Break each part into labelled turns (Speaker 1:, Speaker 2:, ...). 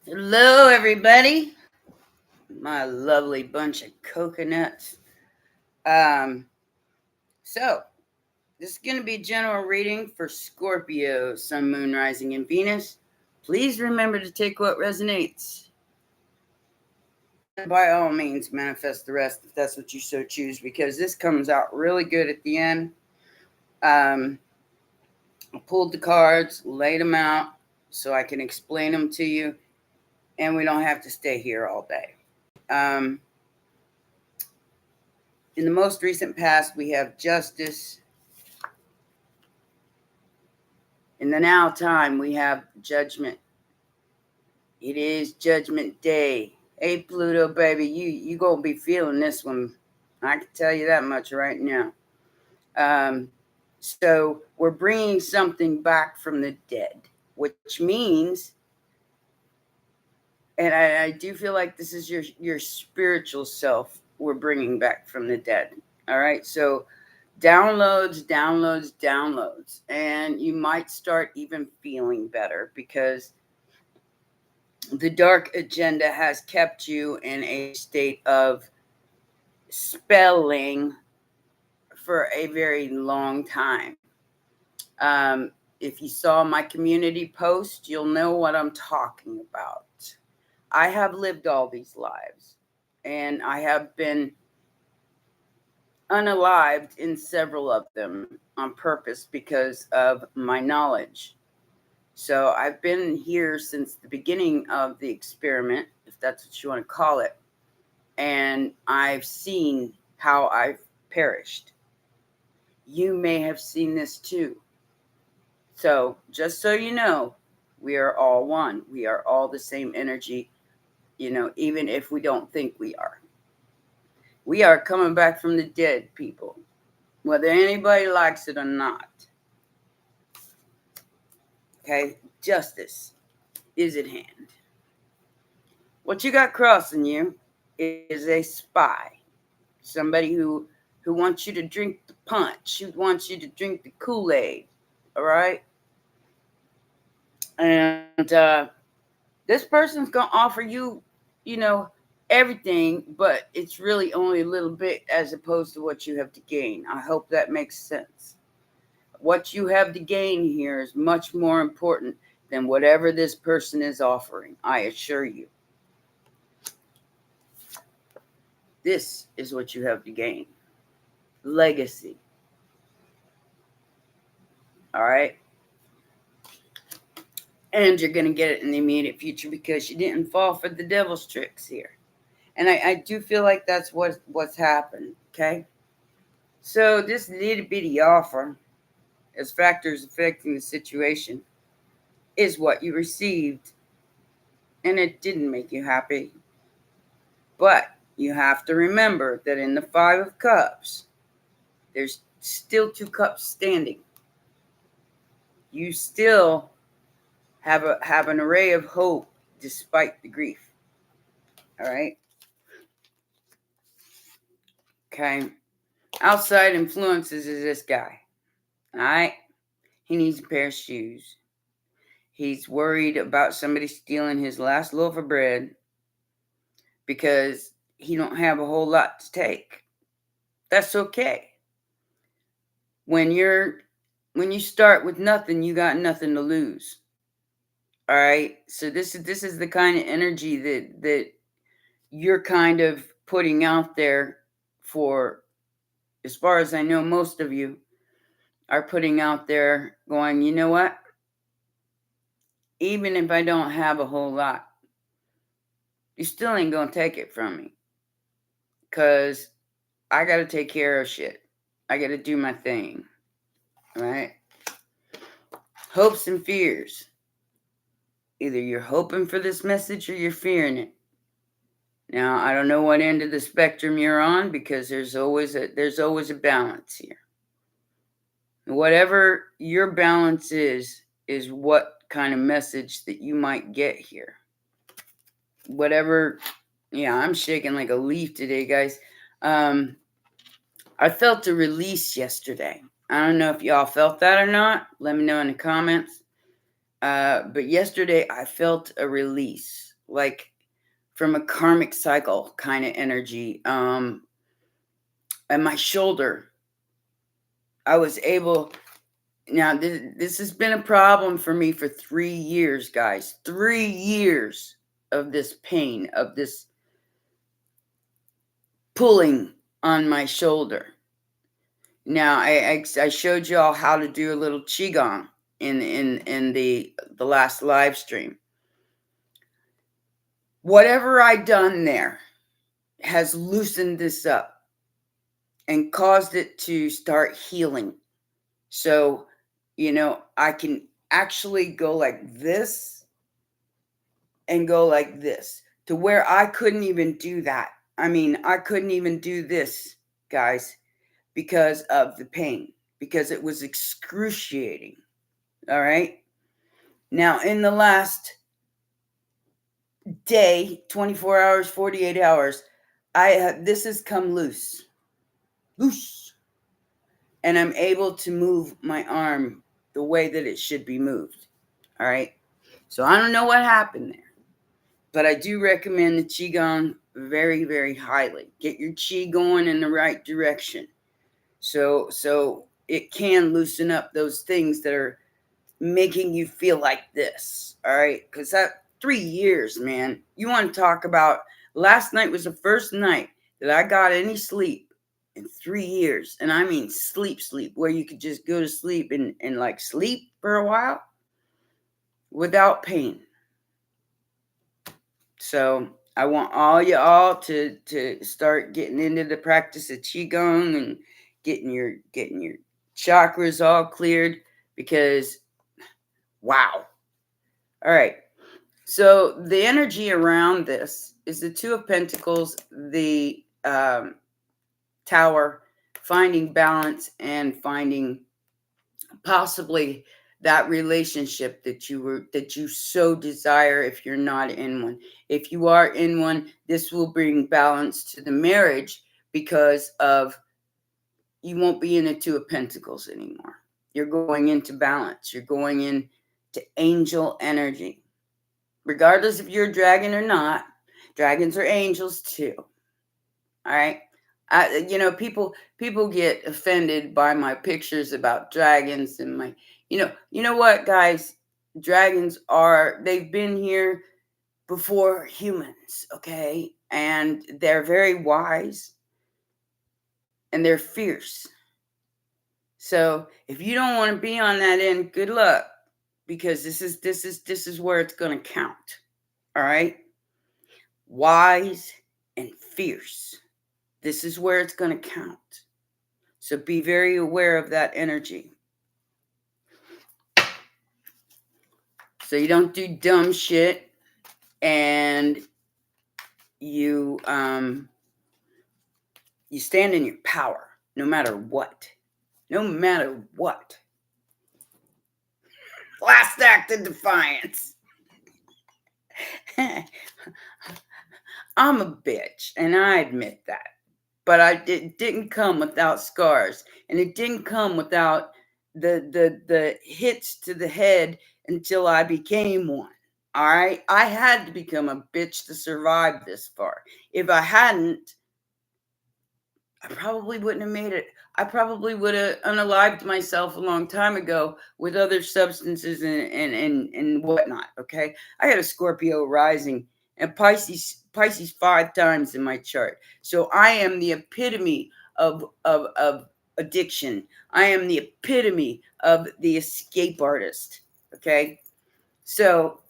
Speaker 1: Hello, everybody. My lovely bunch of coconuts. Um, so this is going to be a general reading for Scorpio, Sun, Moon, Rising, and Venus. Please remember to take what resonates, and by all means, manifest the rest if that's what you so choose. Because this comes out really good at the end. I pulled the cards, laid them out, so I can explain them to you, and we don't have to stay here all day. In the most recent past, we have justice. In the now time, we have judgment. It is judgment day. Hey, Pluto, baby, you gonna be feeling this one. I can tell you that much right now. So we're bringing something back from the dead, which means, and I do feel like this is your spiritual self we're bringing back from the dead. All right, so downloads, and you might start even feeling better because the dark agenda has kept you in a state of spelling for a very long time. If you saw my community post, you'll know what I'm talking about. I have lived all these lives, and I have been unalived in several of them on purpose because of my knowledge. So I've been here since the beginning of the experiment, if that's what you want to call it. And I've seen how I've perished. You may have seen this too. So just so you know, we are all one. We are all the same energy, even if we don't think we are. We are coming back from the dead, people, whether anybody likes it or not. Okay, justice is at hand. What you got crossing you is a spy, somebody who wants you to drink the punch, who wants you to drink the Kool-Aid. All right, and this person's gonna offer you, you know, everything, but it's really only a little bit as opposed to what you have to gain. I hope that makes sense. What you have to gain here is much more important than whatever this person is offering. I assure you. This is what you have to gain. Legacy. All right. And you're going to get it in the immediate future because you didn't fall for the devil's tricks here. And I do feel like that's what's happened. Okay. So this little bitty offer, as factors affecting the situation, is what you received. And it didn't make you happy. But you have to remember that in the Five of Cups, there's still two cups standing. You still have an array of hope despite the grief. All right. Okay. Outside influences is this guy. All right. He needs a pair of shoes. He's worried about somebody stealing his last loaf of bread because he don't have a whole lot to take. That's okay. When you start with nothing, you got nothing to lose. All right. So this is the kind of energy that you're kind of putting out there for, as far as I know, most of you are putting out there going, you know what? Even if I don't have a whole lot, you still ain't going to take it from me. Because I got to take care of shit. I got to do my thing. Right? Hopes and fears. Either you're hoping for this message or you're fearing it. Now, I don't know what end of the spectrum you're on because there's always a balance here. Whatever your balance is what kind of message that you might get here. Whatever, yeah, I'm shaking like a leaf today, guys. I felt a release yesterday. I don't know if y'all felt that or not. Let me know in the comments. But yesterday I felt a release. like from a karmic cycle kind of energy. And my shoulder, I was able. Now, this has been a problem for me for 3 years, guys. 3 years of this pain, of this pulling on my shoulder. Now, I showed y'all how to do a little qigong in the last live stream. Whatever I done there has loosened this up and caused it to start healing. So, I can actually go like this and go like this, to where I couldn't even do that. I mean, I couldn't even do this, guys, because of the pain, because it was excruciating. All right. Now, in the last day, 24 hours, 48 hours, this has come loose. And I'm able to move my arm the way that it should be moved. All right. So I don't know what happened there, but I do recommend the qigong very, very highly. Get your qi going in the right direction, so it can loosen up those things that are making you feel like this. All right, because that 3 years, man. You want to talk about? Last night was the first night that I got any sleep in 3 years, and I mean sleep, where you could just go to sleep and like sleep for a while without pain. So I want all y'all to start getting into the practice of qigong and getting your chakras all cleared, because wow. All right. So the energy around this is the Two of Pentacles, the Tower, finding balance and finding possibly that relationship that you so desire if you're not in one. If you are in one, this will bring balance to the marriage, because of you won't be in the Two of Pentacles anymore. You're going into balance. You're going into angel energy. Regardless if you're a dragon or not, dragons are angels too. All right. People get offended by my pictures about dragons and my, you know what, guys? Dragons they've been here before humans, okay? And they're very wise and they're fierce. So if you don't want to be on that end, good luck, because this is where it's going to count. All right? Wise and fierce. This is where it's going to count. So be very aware of that energy. So you don't do dumb shit, and you stand in your power no matter what. No matter what. Last act of Defiance. I'm a bitch, and I admit that. But it didn't come without scars, and it didn't come without the hits to the head until I became one. All right, I had to become a bitch to survive this far. If I hadn't, I probably wouldn't have made it. I probably would have unalived myself a long time ago with other substances and whatnot. Okay, I had a Scorpio rising and Pisces 5 times in my chart, so I am the epitome of addiction. I am the epitome of the escape artist. Okay, so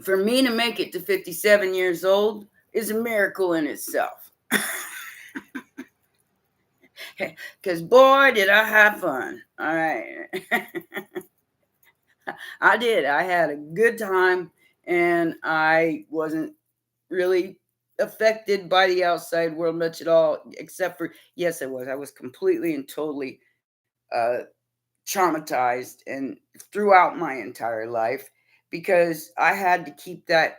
Speaker 1: for me to make it to 57 years old is a miracle in itself. Because boy, did I have fun. All right. I did. I had a good time, and I wasn't really affected by the outside world much at all, except for, yes, I was. I was completely and totally traumatized and throughout my entire life, because I had to keep that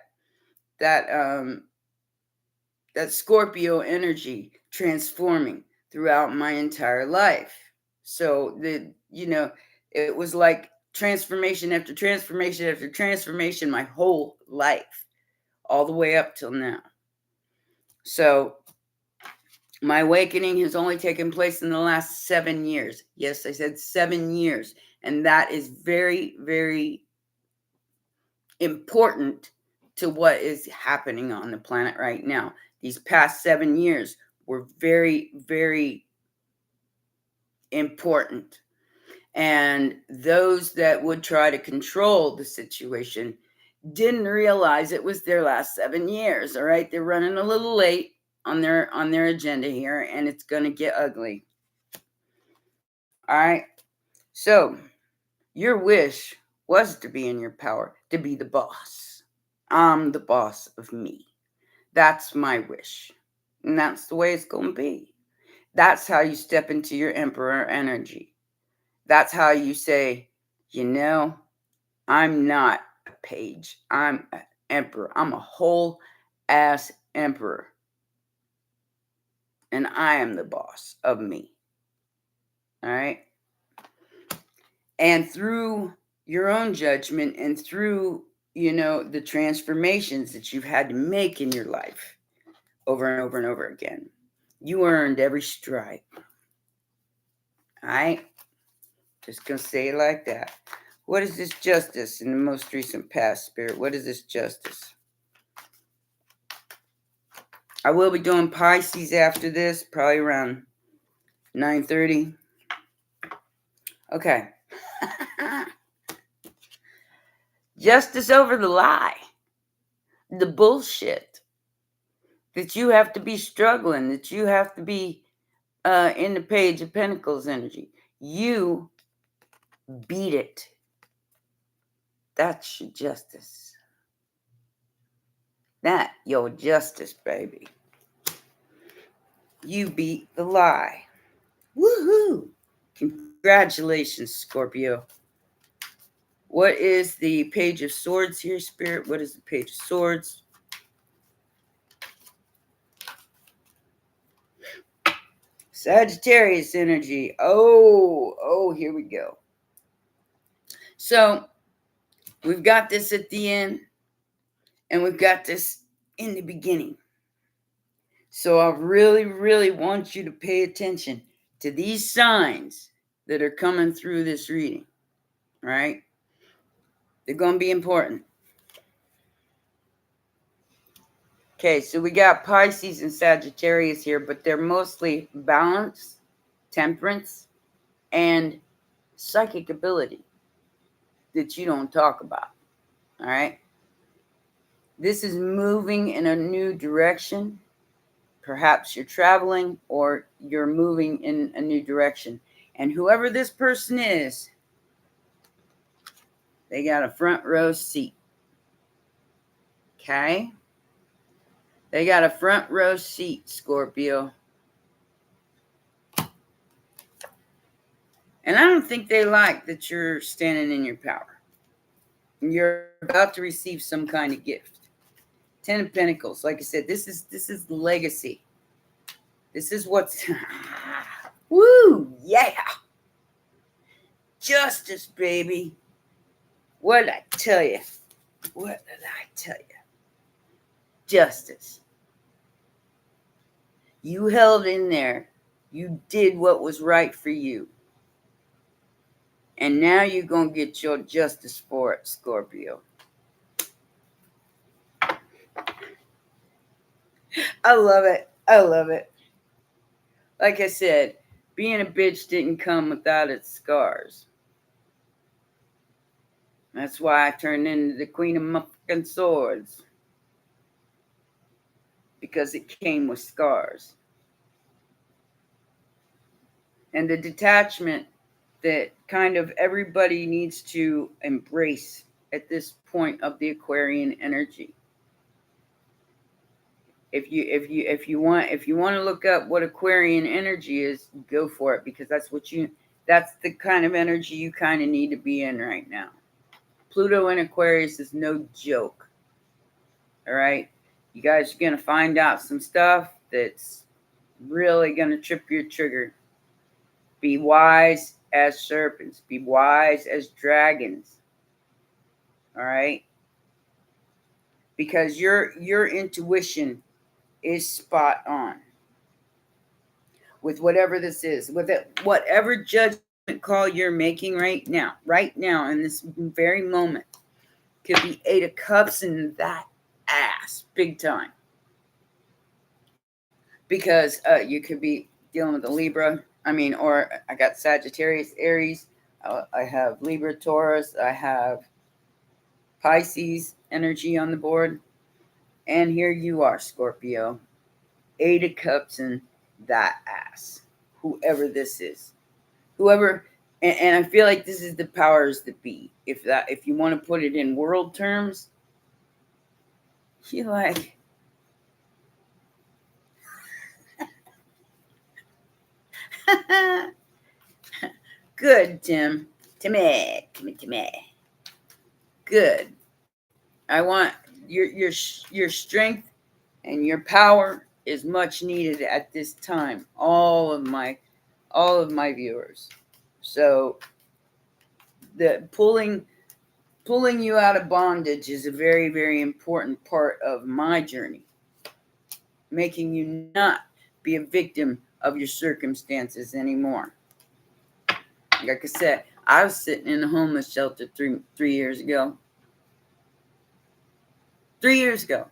Speaker 1: Scorpio energy transforming throughout my entire life. So it was like transformation after transformation after transformation my whole life. all the way up till now. So my awakening has only taken place in the last 7 years. Yes, I said 7 years. And that is very, very important to what is happening on the planet right now. These past 7 years were very, very important. And those that would try to control the situation didn't realize it was their last 7 years. All right, they're running a little late on their agenda here, and it's going to get ugly. All right, so your wish was to be in your power, to be the boss. I'm the boss of me. That's my wish, and that's the way it's going to be. That's how you step into your emperor energy. That's how you say, you know, I'm not a page. I'm an emperor. I'm a whole ass emperor. And I am the boss of me. All right. And through your own judgment and through, the transformations that you've had to make in your life over and over and over again, you earned every stripe. All right. Just going to say it like that. What is this justice in the most recent past, Spirit? What is this justice? I will be doing Pisces after this, probably around 9:30. Okay. Justice over the lie. The bullshit. That you have to be struggling. That you have to be in the Page of Pentacles energy. You beat it. That's your justice. That your justice, baby. You beat the lie. Woohoo! Congratulations, Scorpio. What is the Page of Swords here, Spirit? What is the Page of Swords? Sagittarius energy. Oh, here we go. So we've got this at the end, and we've got this in the beginning. So I really, really want you to pay attention to these signs that are coming through this reading, right? They're going to be important. Okay, so we got Pisces and Sagittarius here, but they're mostly balance, temperance, and psychic ability that you don't talk about, all right? This is moving in a new direction. Perhaps you're traveling or you're moving in a new direction. And whoever this person is, they got a front row seat. Okay? They got a front row seat, Scorpio. And I don't think they like that you're standing in your power. You're about to receive some kind of gift. 10 of Pentacles. Like I said, this is legacy. This is what's... Woo! Yeah! Justice, baby. What did I tell you? What did I tell you? Justice. You held in there. You did what was right for you. And now you're going to get your justice for it, Scorpio. I love it. I love it. Like I said, being a bitch didn't come without its scars. That's why I turned into the Queen of motherfucking Swords. Because it came with scars. And the detachment that kind of everybody needs to embrace at this point of the Aquarian energy. If you want to look up what Aquarian energy is, go for it, because that's the kind of energy you kind of need to be in right now. Pluto in Aquarius is no joke. All right, you guys are gonna find out some stuff that's really gonna trip your trigger. Be wise as serpents. Be wise as dragons. All right. because your intuition is spot on with whatever this is, with it, whatever judgment call you're making right now in this very moment. Could be 8 of Cups in that ass, big time. Because you could be dealing with a Libra. Or I got Sagittarius, Aries. I have Libra, Taurus. I have Pisces energy on the board. And here you are, Scorpio. 8 of Cups in that ass. Whoever this is. Whoever, and I feel like this is the powers that be. If you want to put it in world terms, you're like, good, Timmy. Good. I want your strength and your power is much needed at this time. All of my viewers. So the pulling you out of bondage is a very, very important part of my journey. Making you not be a victim of your circumstances anymore. Like I said, I was sitting in a homeless shelter 3 years ago. 3 years ago.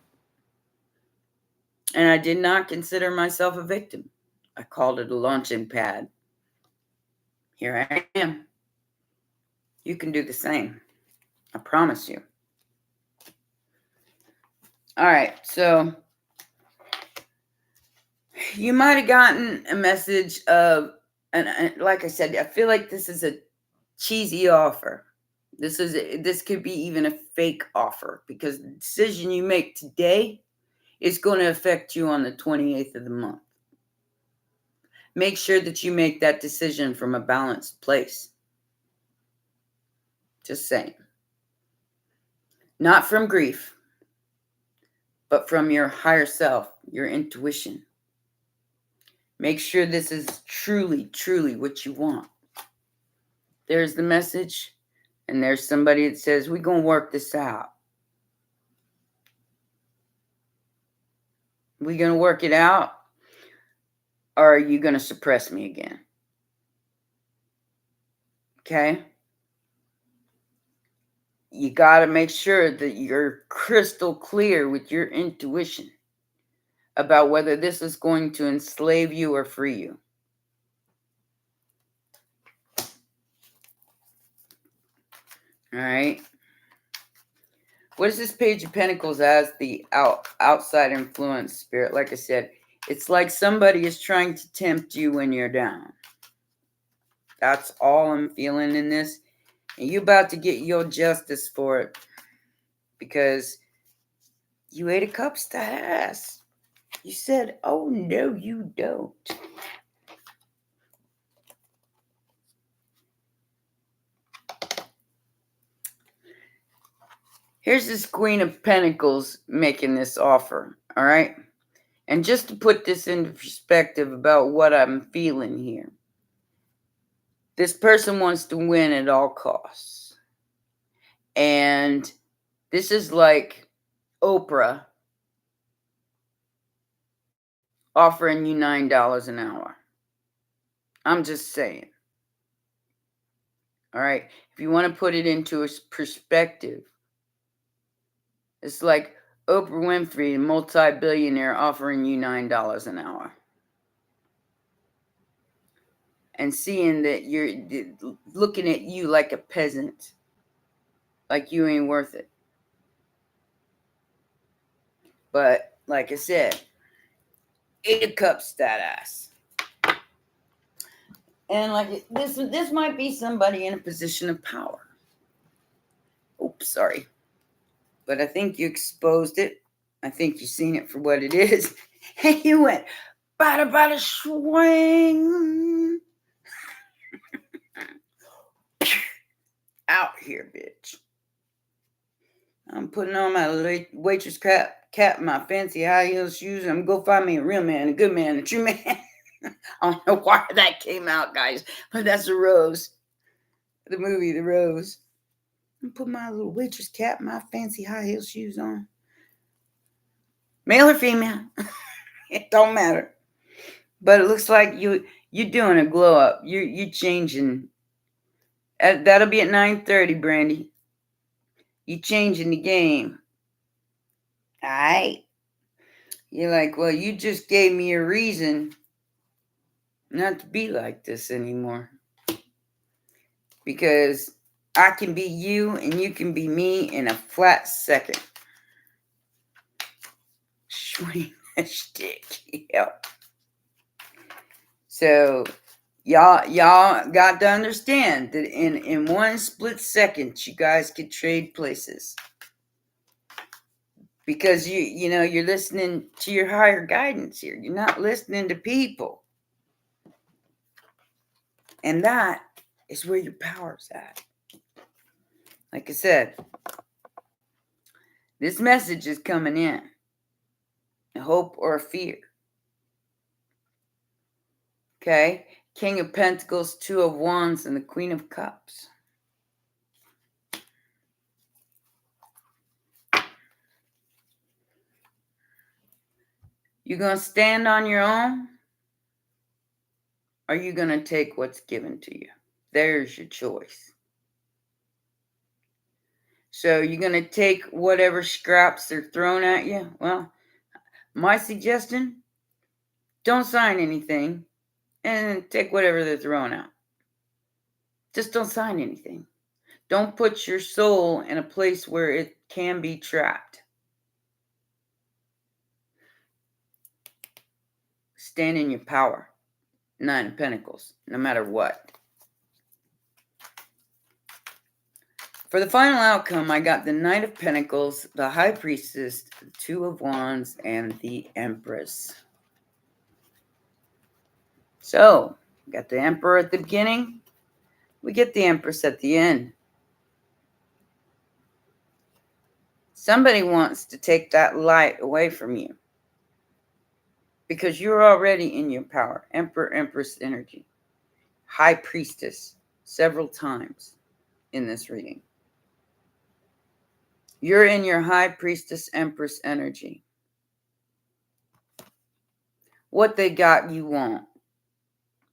Speaker 1: And I did not consider myself a victim. I called it a launching pad. Here I am. You can do the same. I promise you. All right, so you might have gotten a message of, and like I said, I feel like this is a cheesy offer. This could be even a fake offer, because the decision you make today is going to affect you on the 28th of the month. Make sure that you make that decision from a balanced place. Just saying. Not from grief, but from your higher self, your intuition. Make sure this is truly, truly what you want. There's the message, and there's somebody that says, we're going to work this out. We going to work it out, or are you going to suppress me again? Okay? You got to make sure that you're crystal clear with your intuition about whether this is going to enslave you or free you. All right. What is this Page of Pentacles as the outside influence, Spirit? Like I said, it's like somebody is trying to tempt you when you're down. That's all I'm feeling in this. And you're about to get your justice for it. Because you 8 of Cups, that ass. You said, oh, no, you don't. Here's this Queen of Pentacles making this offer, all right? And just to put this into perspective about what I'm feeling here. This person wants to win at all costs. And this is like Oprah offering you $9 an hour. I'm just saying. All right? If you want to put it into a perspective, it's like Oprah Winfrey, a multi-billionaire, offering you $9 an hour. And seeing that you're looking at you like a peasant. Like you ain't worth it. But, like I said, 8 of Cups, that ass. And like this might be somebody in a position of power. Oops, sorry. But I think you exposed it. I think you've seen it for what it is. And you went, bada swing. Out here, bitch. I'm putting on my waitress cap, my fancy high heel shoes, and I'm going to go find me a real man, a good man, a true man. I don't know why that came out, guys, but that's The Rose. The movie, The Rose. I'm putting my little waitress cap, my fancy high heel shoes on. Male or female. It don't matter. But it looks like you're doing a glow up. You're changing. That'll be at 9:30, Brandy. You changing the game. Alright. You're like, well, you just gave me a reason not to be like this anymore. Because I can be you and you can be me in a flat second. Swing a stick. Yep. So y'all got to understand that in one split second, you guys could trade places. Because you know you're listening to your higher guidance here. You're not listening to people. And that is where your power's at. Like I said, this message is coming in. A hope or a fear. Okay? King of Pentacles, Two of Wands, and the Queen of Cups. You gonna stand on your own? Or are you gonna take what's given to you? There's your choice. So you're gonna take whatever scraps they're thrown at you? Well, my suggestion, don't sign anything and take whatever they're throwing out. Just don't sign anything. Don't put your soul in a place where it can be trapped. Stand in your power. Nine of Pentacles, no matter what. For the final outcome, I got the Knight of Pentacles, the High Priestess, the Two of Wands, and the Empress. So, we got the Emperor at the beginning. We get the Empress at the end. Somebody wants to take that light away from you. Because you're already in your power. Emperor, Empress energy. High Priestess several times in this reading. You're in your High Priestess Empress energy. What they got, you want.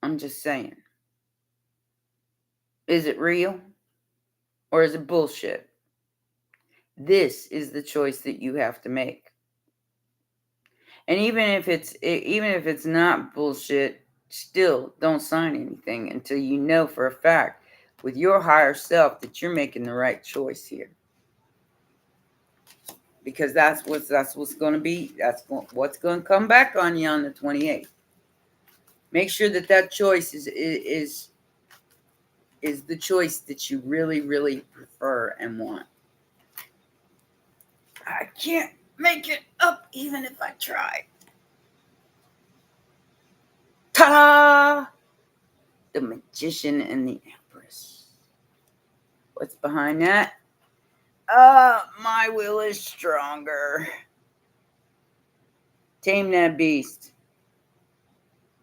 Speaker 1: I'm just saying. Is it real? Or is it bullshit? This is the choice that you have to make. And even if it's not bullshit, still don't sign anything until you know for a fact with your higher self that you're making the right choice here. Because that's what's going to be. That's what's going to come back on you on the 28th. Make sure that choice is the choice that you really, really prefer and want. I can't make it up even if I try. Ta-da! The Magician and the Empress. What's behind that? My will is stronger. Tame that beast.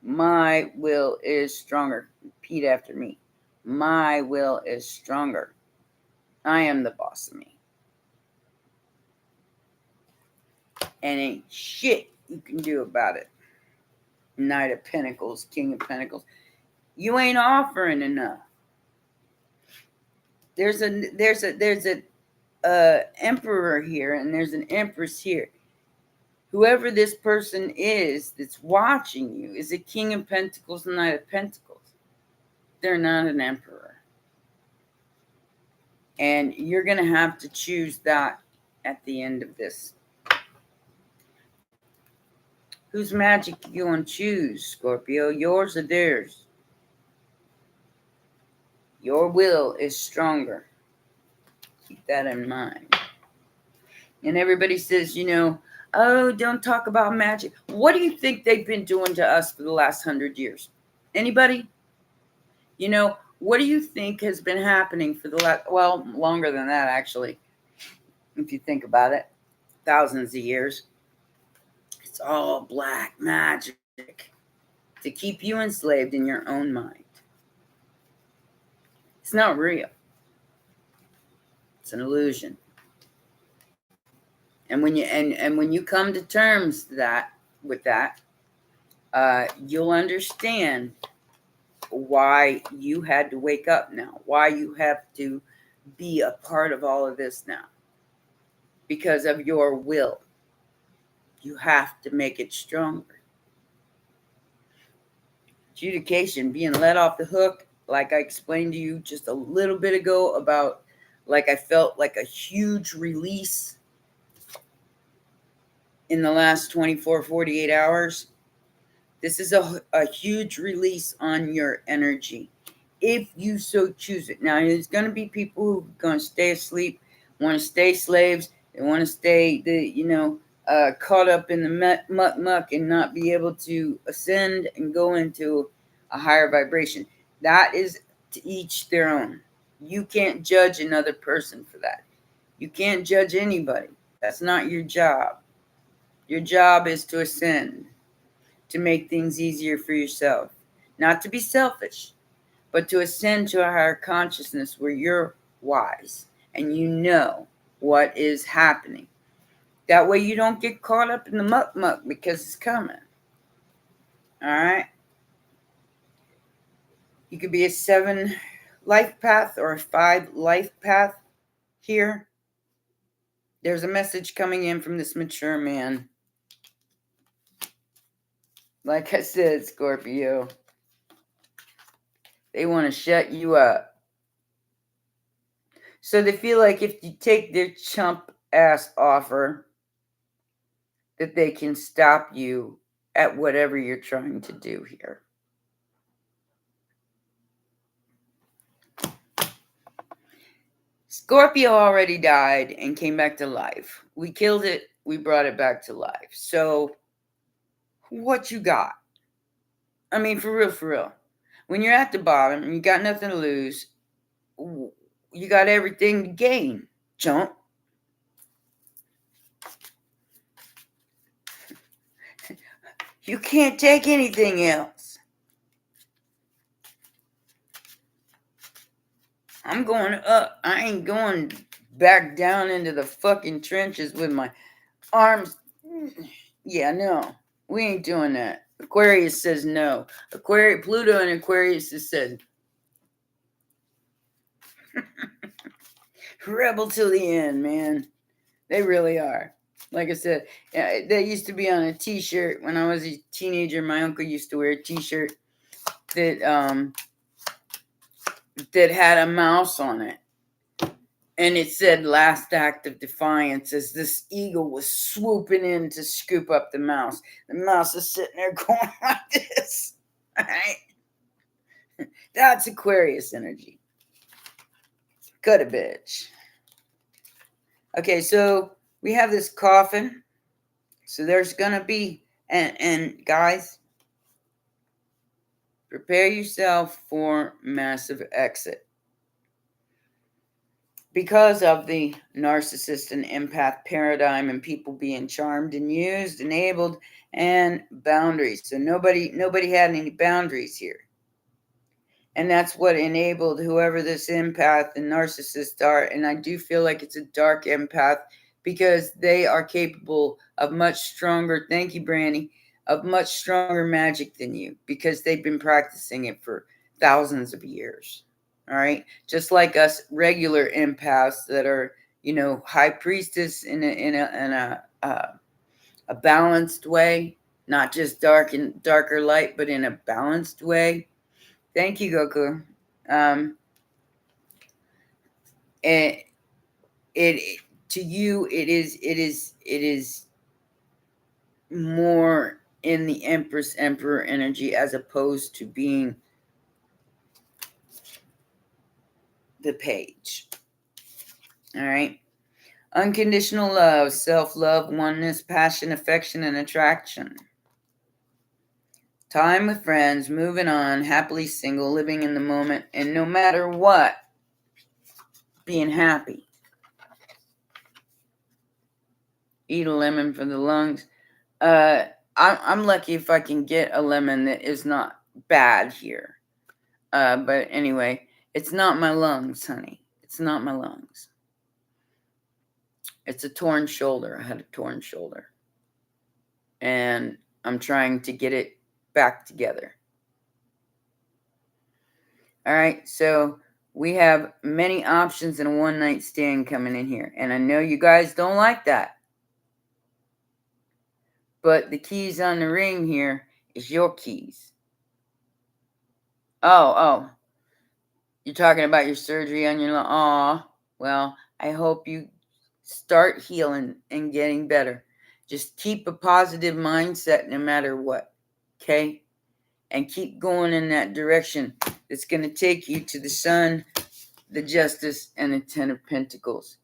Speaker 1: My will is stronger. Repeat after me. My will is stronger. I am the boss of me. And ain't shit you can do about it. Knight of Pentacles, King of Pentacles. You ain't offering enough. There's a emperor here and there's an empress here. Whoever this person is that's watching you is a King of Pentacles and Knight of Pentacles. They're not an emperor. And you're going to have to choose that at the end of this. Whose magic you going to choose, Scorpio? Yours or theirs? Your will is stronger. Keep that in mind. And everybody says, oh, don't talk about magic. What do you think they've been doing to us for the last 100 years? Anybody? What do you think has been happening for the last, longer than that, actually, if you think about it, thousands of years. It's all black magic to keep you enslaved in your own mind. It's not real. It's an illusion. And when you come to terms with that, you'll understand why you had to wake up now, why you have to be a part of all of this now. Because of your will. You have to make it stronger. Adjudication, being let off the hook, like I explained to you just a little bit ago about, like I felt like a huge release in the last 24, 48 hours. This is a huge release on your energy, if you so choose it. Now, there's going to be people who are going to stay asleep, want to stay slaves, they want to stay, caught up in the muck and not be able to ascend and go into a higher vibration. That is to each their own. You can't judge another person for that. You can't judge anybody. That's not your job. Your job is to ascend, to make things easier for yourself. Not to be selfish, but to ascend to a higher consciousness where you're wise and you know what is happening. That way you don't get caught up in the muck because it's coming. All right? You could be a 7 life path or a 5 life path here. There's a message coming in from this mature man. Like I said, Scorpio, they want to shut you up. So they feel like if you take their chump ass offer, that they can stop you at whatever you're trying to do here. Scorpio already died and came back to life. We killed it. We brought it back to life. So what you got? I mean, for real. When you're at the bottom and you got nothing to lose, you got everything to gain, chump. You can't take anything else. I'm going up. I ain't going back down into the fucking trenches with my arms. Yeah, no. We ain't doing that. Aquarius says no. Pluto and Aquarius has said rebel till the end, man. They really are. Like I said, they used to be on a t-shirt when I was a teenager. My uncle used to wear a t-shirt that had a mouse on it. And it said last act of defiance as this eagle was swooping in to scoop up the mouse. The mouse is sitting there going like this. All right? That's Aquarius energy. Cut a bitch. Okay, so we have this coffin. So there's going to be, and guys, prepare yourself for massive exit. Because of the narcissist and empath paradigm and people being charmed and used, enabled, and boundaries. So nobody had any boundaries here. And that's what enabled whoever this empath and narcissist are. And I do feel like it's a dark empath because they are capable of much stronger, thank you, Brandy, of much stronger magic than you because they've been practicing it for thousands of years. All right. Just like us regular empaths that are, high priestess in a balanced way, not just darker light, but in a balanced way. Thank you, Goku. It to you, it is more in the Empress Emperor energy as opposed to being the page. All right. Unconditional love, self-love, oneness, passion, affection, and attraction. Time with friends, moving on, happily single, living in the moment, and no matter what, being happy. Eat a lemon for the lungs. I'm lucky if I can get a lemon that is not bad here. But anyway, it's not my lungs, honey. It's not my lungs. It's a torn shoulder. I had a torn shoulder. And I'm trying to get it back together. All right, so we have many options and a one-night stand coming in here. And I know you guys don't like that. But the keys on the ring here is your keys. Oh. You're talking about your surgery on your lung. Aw. Well, I hope you start healing and getting better. Just keep a positive mindset no matter what. Okay? And keep going in that direction. It's going to take you to the Sun, the Justice, and the Ten of Pentacles.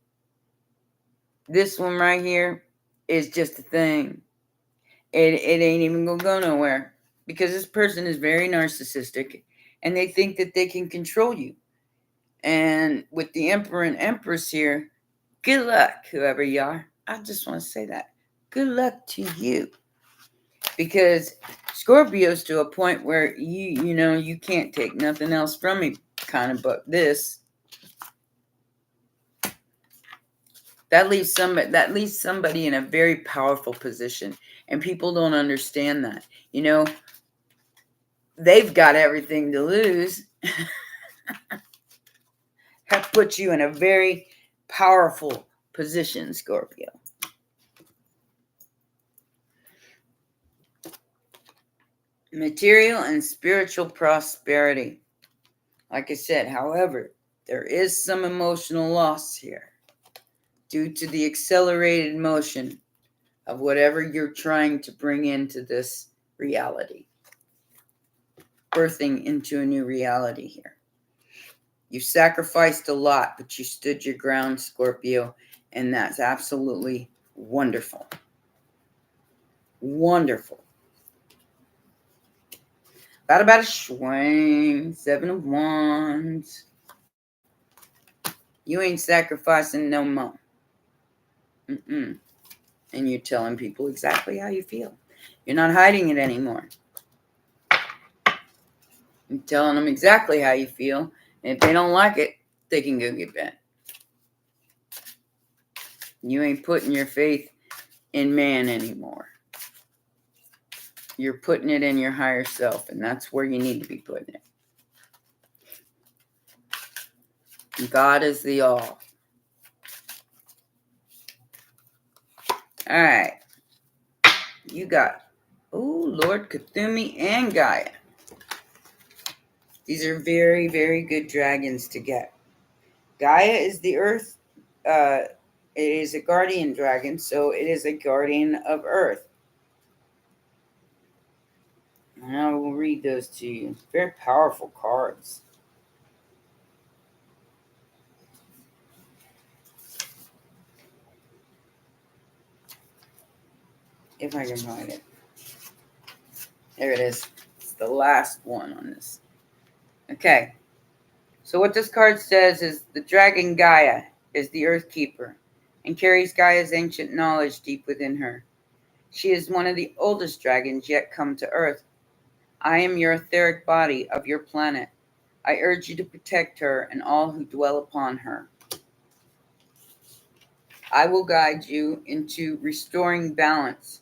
Speaker 1: This one right here is just a thing. It ain't even gonna go nowhere. Because this person is very narcissistic. And they think that they can control you. And with the Emperor and Empress here, good luck, whoever you are. I just want to say that. Good luck to you. Because Scorpio's to a point where you can't take nothing else from me, kind of, but this. That leaves somebody in a very powerful position. And people don't understand that. They've got everything to lose. That puts you in a very powerful position, Scorpio. Material and spiritual prosperity. Like I said, however, there is some emotional loss here due to the accelerated motion of whatever you're trying to bring into this reality. Birthing into a new reality here. You sacrificed a lot, but you stood your ground, Scorpio, and that's absolutely wonderful. Wonderful. About a swing. 7 of Wands. You ain't sacrificing no more. And you're telling people exactly how you feel. You're not hiding it anymore. You're telling them exactly how you feel. And if they don't like it, they can go get bent. You ain't putting your faith in man anymore. You're putting it in your higher self, and that's where you need to be putting it. God is the all. All right. You got, Lord Cthulhu and Gaia. These are very, very good dragons to get. Gaia is the earth. It is a guardian dragon, so it is a guardian of earth. And I will read those to you. Very powerful cards. If I can find it. There it is. It's the last one on this. Okay. So what this card says is the dragon Gaia is the earth keeper and carries Gaia's ancient knowledge deep within her. She is one of the oldest dragons yet come to earth. I am your etheric body of your planet. I urge you to protect her and all who dwell upon her. I will guide you into restoring balance.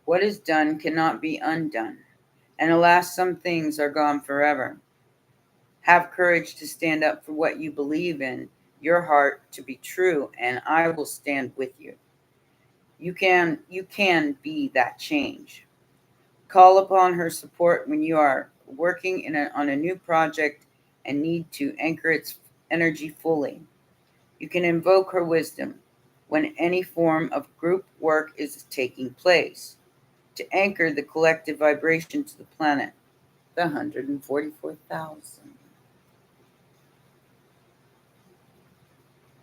Speaker 1: What is done cannot be undone. And alas, some things are gone forever. Have courage to stand up for what you believe in, your heart to be true, and I will stand with you. You can be that change. Call upon her support when you are working on a new project and need to anchor its energy fully. You can invoke her wisdom when any form of group work is taking place to anchor the collective vibration to the planet, the 144,000.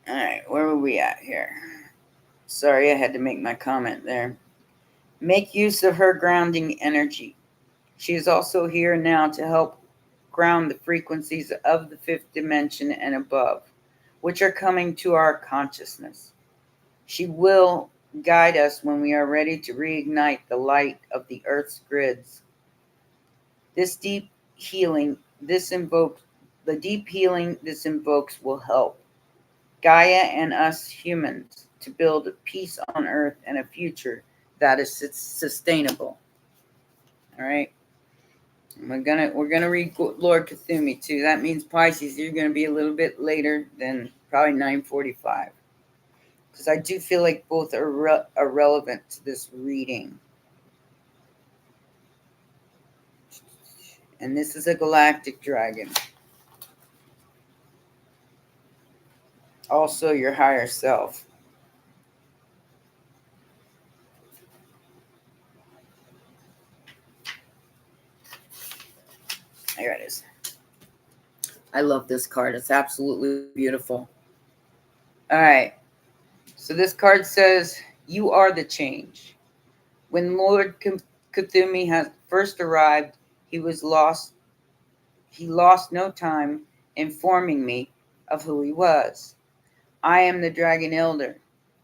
Speaker 1: All right, where were we at here? Sorry, I had to make my comment there. Make use of her grounding energy. She is also here now to help ground the frequencies of the fifth dimension and above, which are coming to our consciousness. She will guide us when we are ready to reignite the light of the Earth's grids. This deep healing this invokes will help Gaia and us humans to build peace on earth and a future that is sustainable. All right. We're gonna read Lord Cthulhu too. That means Pisces, you're gonna be a little bit later than probably 9:45, because I do feel like both are relevant to this reading. And this is a galactic dragon. Also, your higher self. There it is. I love this card. It's absolutely beautiful. All right. So this card says, you are the change. When Lord Cthulhu has first arrived, he lost no time informing me of who he was. I am the Dragon Elder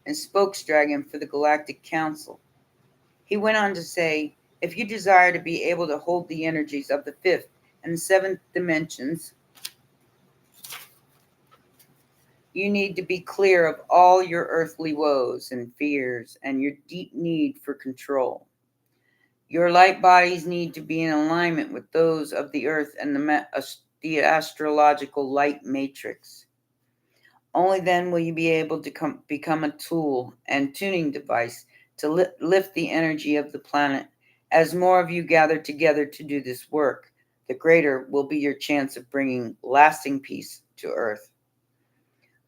Speaker 1: and spokesdragon for the Galactic Council. He went on to say, if you desire to be able to hold the energies of the fifth and the seventh dimensions, you need to be clear of all your earthly woes and fears and your deep need for control. Your light bodies need to be in alignment with those of the earth and the astrological light matrix. Only then will you be able to become a tool and tuning device to lift the energy of the planet. As more of you gather together to do this work, the greater will be your chance of bringing lasting peace to Earth.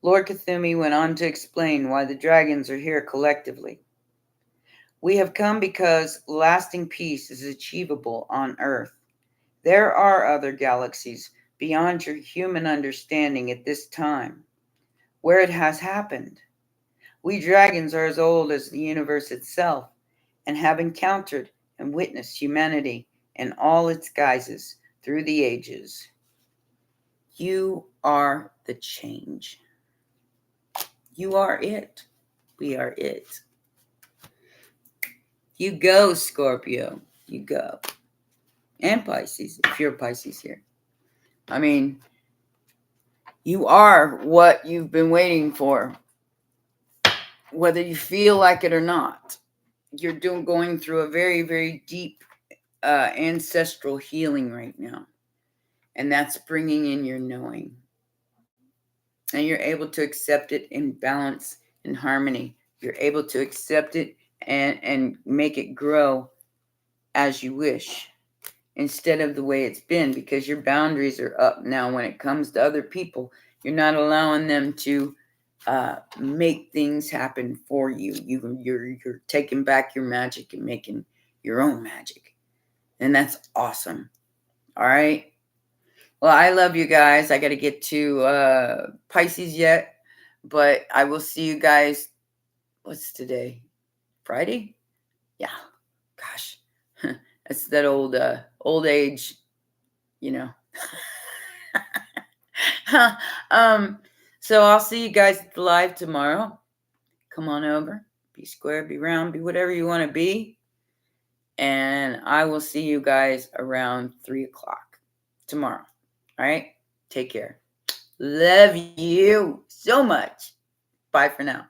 Speaker 1: Lord Cthulhu went on to explain why the dragons are here collectively. We have come because lasting peace is achievable on Earth. There are other galaxies beyond your human understanding at this time, where it has happened. We dragons are as old as the universe itself and have encountered and witnessed humanity in all its guises through the ages. You are the change. You are it. We are it. You go, Scorpio. You go. And Pisces, if you're Pisces here. I mean, you are what you've been waiting for, whether you feel like it or not. You're going through a very, very deep ancestral healing right now. And that's bringing in your knowing. And you're able to accept it in balance and harmony. You're able to accept it and make it grow as you wish, instead of the way it's been, because your boundaries are up now when it comes to other people. You're not allowing them to make things happen for you. You're taking back your magic and making your own magic. And that's awesome. All right. Well, I love you guys. I got to get to Pisces yet, but I will see you guys. What's today? Friday? Yeah. Gosh. That's that old age, you know. So I'll see you guys at the live tomorrow. Come on over. Be square, be round, be whatever you want to be. And I will see you guys around 3 o'clock tomorrow. All right? Take care. Love you so much. Bye for now.